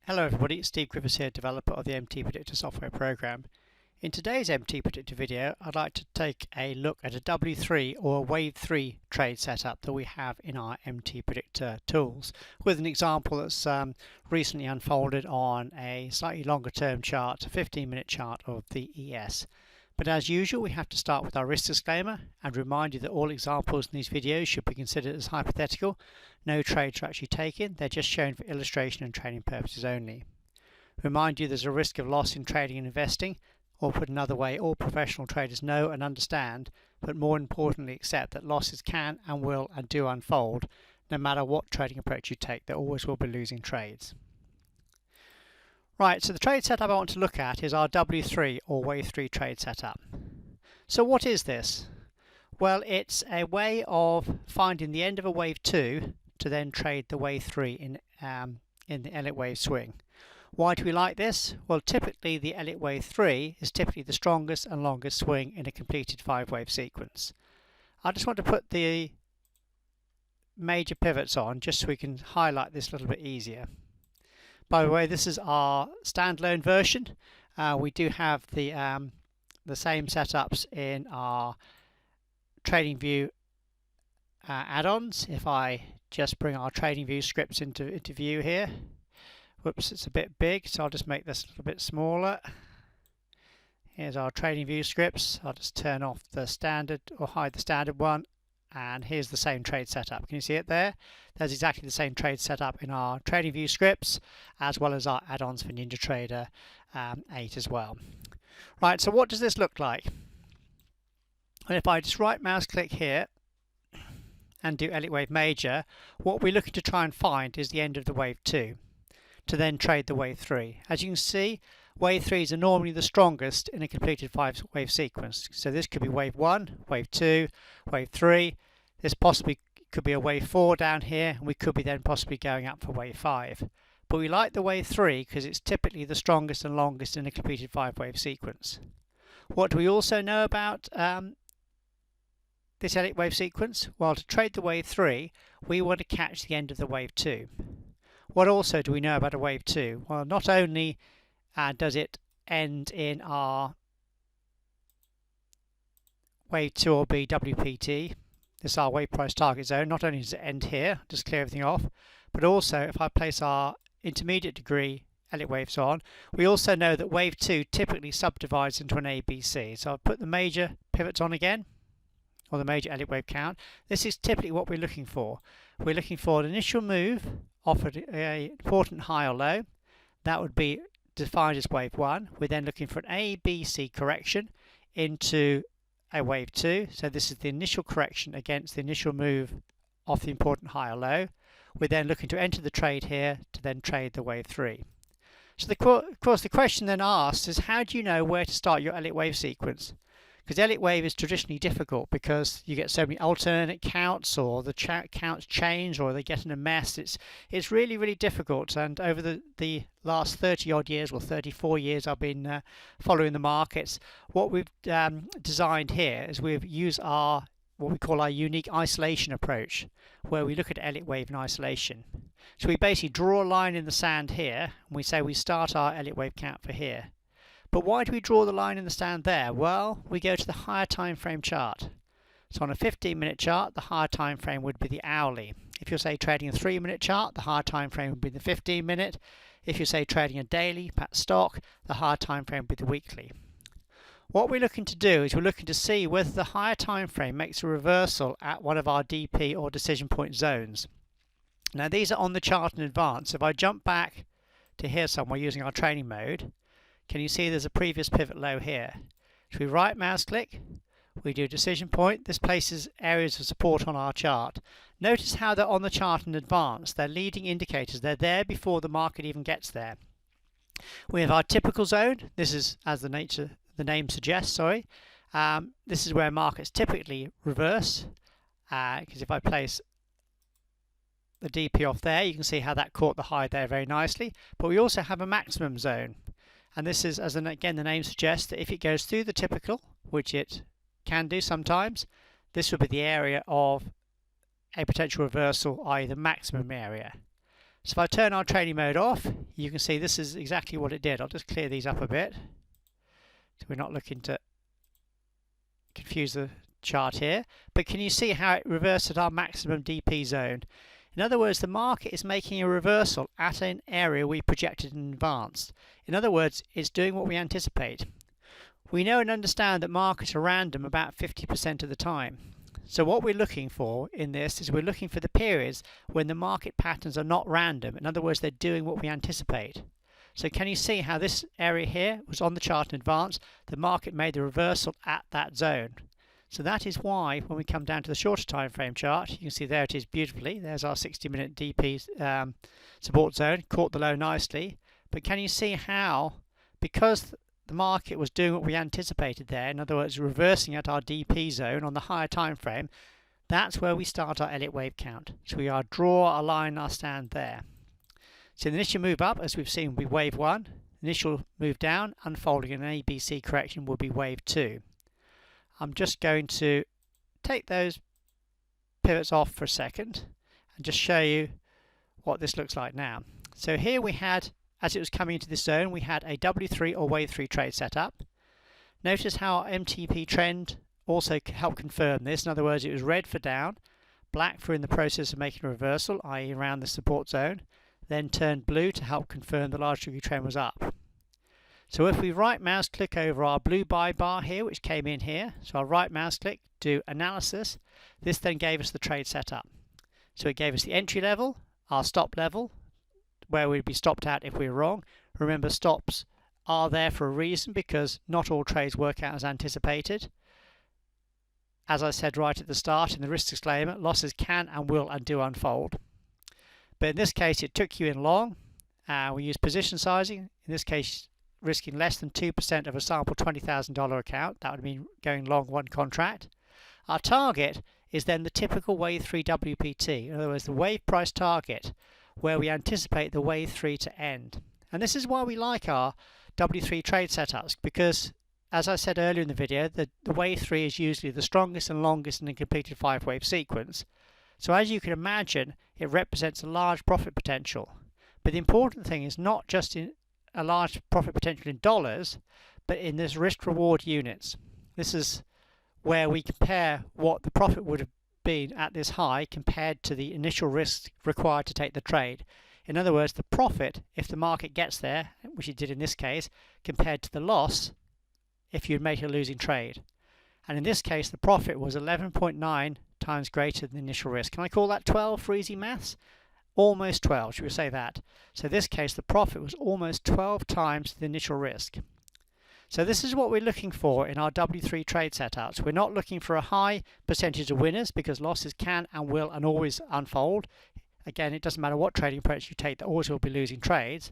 Hello everybody, it's Steve Griffiths here, developer of the MTPredictor software program. In today's MTPredictor video, I'd like to take a look at a W3 or a Wave 3 trade setup that we have in our MTPredictor tools, with an example that's recently unfolded on a slightly longer term chart, a 15-minute chart of the ES. But as usual, we have to start with our risk disclaimer and remind you that all examples in these videos should be considered as hypothetical. No trades are actually taken, they're just shown for illustration and training purposes only. Remind you there's a risk of loss in trading and investing, or put another way, all professional traders know and understand, but more importantly accept that losses can and will and do unfold. No matter what trading approach you take, there always will be losing trades. Right, so the trade setup I want to look at is our W3 or Wave 3 trade setup. So what is this? Well, it's a way of finding the end of a Wave 2 to then trade the Wave 3 in the Elliott Wave swing. Why do we like this? Well, typically the Elliott Wave 3 is typically the strongest and longest swing in a completed 5-wave sequence. I just want to put the major pivots on just so we can highlight this a little bit easier. By the way, this is our standalone version. We do have the same setups in our TradingView add-ons. If I just bring our TradingView scripts into view here. Whoops, it's a bit big, so I'll just make this a little bit smaller. Here's our TradingView scripts. I'll just turn off the standard or hide the standard one. And here's the same trade setup. Can you see it there? There's exactly the same trade setup in our TradingView scripts, as well as our add-ons for NinjaTrader 8 as well. Right, so what does this look like? And if I just right mouse click here and do Elliott Wave Major, what we're looking to try and find is the end of the Wave 2 to then trade the Wave 3. As you can see, Wave 3s are normally the strongest in a completed 5-wave sequence. So this could be Wave 1, Wave 2, Wave 3. This possibly could be a Wave 4 down here, and we could be then possibly going up for Wave 5. But we like the Wave 3 because it's typically the strongest and longest in a completed 5-wave sequence. What do we also know about this Elliott Wave sequence? Well, to trade the Wave 3, we want to catch the end of the Wave 2. What also do we know about a Wave 2? Well, not only does it end in our Wave 2 or B WPT, this is our wave price target zone. Not only does it end here, just clear everything off, but also if I place our intermediate degree Elliott waves on, we also know that Wave 2 typically subdivides into an ABC. So I'll put the major pivots on again, or the major Elliott wave count. This is typically what we're looking for. We're looking for an initial move offered an important high or low. That would be defined as Wave 1. We're then looking for an ABC correction into a Wave 2. So this is the initial correction against the initial move of the important high or low. We're then looking to enter the trade here to then trade the Wave 3. So of course the question then asked is, how do you know where to start your Elliott wave sequence? Because Elliott wave is traditionally difficult because you get so many alternate counts, or the counts change, or they get in a mess. It's really difficult. And over the last 30 odd years, or 34 years, I've been following the markets. What we've designed here is we've used our what we call our unique isolation approach, where we look at Elliott wave in isolation. So we basically draw a line in the sand here, and we say we start our Elliott wave count for here. But why do we draw the line in the sand there? Well, we go to the higher time frame chart. So on a 15-minute chart, the higher time frame would be the hourly. If you're, say, trading a 3-minute chart, the higher time frame would be the 15-minute. If you're, say, trading a daily pat stock, the higher time frame would be the weekly. What we're looking to do is we're looking to see whether the higher time frame makes a reversal at one of our DP or decision point zones. Now these are on the chart in advance. If I jump back to here somewhere using our training mode, can you see there's a previous pivot low here? So we right mouse click, we do decision point. This places areas of support on our chart. Notice how they're on the chart in advance. They're leading indicators. They're there before the market even gets there. We have our typical zone. This is, as the name suggests, this is where markets typically reverse, because if I place the DP off there, you can see how that caught the high there very nicely. But we also have a maximum zone, and this is, as again the name suggests, that if it goes through the typical, which it can do sometimes, this would be the area of a potential reversal, i.e. the maximum area. So if I turn our training mode off, you can see this is exactly what it did. I'll just clear these up a bit so we're not looking to confuse the chart here. But can you see how it reversed at our maximum DP zone? In other words, the market is making a reversal at an area we projected in advance. In other words, it's doing what we anticipate. We know and understand that markets are random about 50% of the time. So what we're looking for in this is we're looking for the periods when the market patterns are not random. In other words, they're doing what we anticipate. So can you see how this area here was on the chart in advance? The market made the reversal at that zone. So that is why when we come down to the shorter time frame chart, you can see there it is beautifully. There's our 60-minute DP support zone, caught the low nicely. But can you see how, because the market was doing what we anticipated there, in other words, reversing at our DP zone on the higher time frame, that's where we start our Elliott wave count. So we draw a line, our stand there. So the initial move up, as we've seen, will be wave 1. Initial move down, unfolding an ABC correction, will be wave 2. I'm just going to take those pivots off for a second and just show you what this looks like now. So here we had, as it was coming into this zone, we had a W3 or wave 3 trade set up. Notice how our MTP trend also helped confirm this. In other words, it was red for down, black for in the process of making a reversal, i.e. around the support zone, then turned blue to help confirm the large degree trend was up. So if we right mouse click over our blue buy bar here, which came in here, so I'll right mouse click, do analysis, this then gave us the trade setup. So it gave us the entry level, our stop level, where we'd be stopped at if we were wrong. Remember, stops are there for a reason because not all trades work out as anticipated. As I said right at the start in the risk disclaimer, losses can and will and do unfold. But in this case, it took you in long. We use position sizing. In this case, risking less than 2% of a sample $20,000 account. That would mean going long one contract. Our target is then the typical wave 3 WPT. In other words, the wave price target, where we anticipate the wave 3 to end. And this is why we like our W3 trade setups, because as I said earlier in the video, the wave 3 is usually the strongest and longest in a completed 5-wave sequence. So as you can imagine, it represents a large profit potential. But the important thing is not just in a large profit potential in dollars, but in this risk-reward units. This is where we compare what the profit would have been at this high compared to the initial risk required to take the trade. In other words, the profit, if the market gets there, which it did in this case, compared to the loss if you'd made a losing trade. And in this case, the profit was 11.9 times greater than the initial risk. Can I call that 12 for easy maths? Almost 12, should we say that? So in this case, the profit was almost 12 times the initial risk. So this is what we're looking for in our W3 trade setups. We're not looking for a high percentage of winners because losses can and will and always unfold. Again, it doesn't matter what trading approach you take, there always will be losing trades.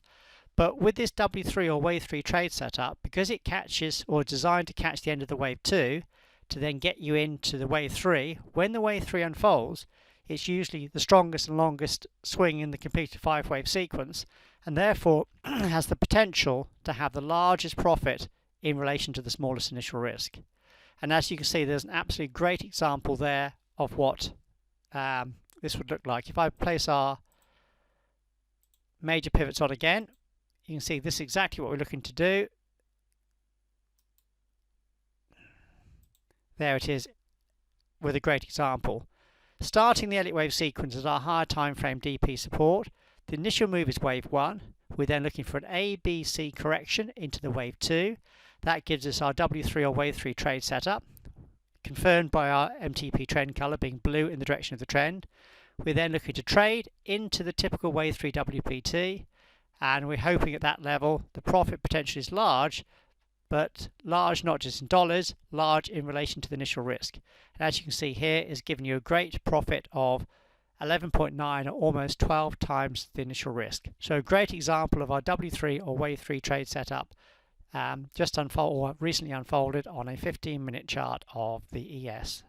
But with this W3 or wave 3 trade setup, because it catches or is designed to catch the end of the wave 2 to then get you into the wave 3, when the wave 3 unfolds, it's usually the strongest and longest swing in the completed 5-wave sequence, and therefore has the potential to have the largest profit in relation to the smallest initial risk. And as you can see, there's an absolutely great example there of what this would look like. If I place our major pivots on again, you can see this is exactly what we're looking to do. There it is with a great example. Starting the Elliott wave sequence as our higher time frame DP support, the initial move is wave 1. We're then looking for an ABC correction into the wave 2. That gives us our W3 or wave 3 trade setup, confirmed by our MTP trend color being blue in the direction of the trend. We're then looking to trade into the typical wave 3 WPT, and we're hoping at that level the profit potential is large, but large not just in dollars, large in relation to the initial risk. And as you can see here, is giving you a great profit of 11.9 or almost 12 times the initial risk. So a great example of our W3 or wave 3 trade setup just recently unfolded on a 15-minute chart of the ES.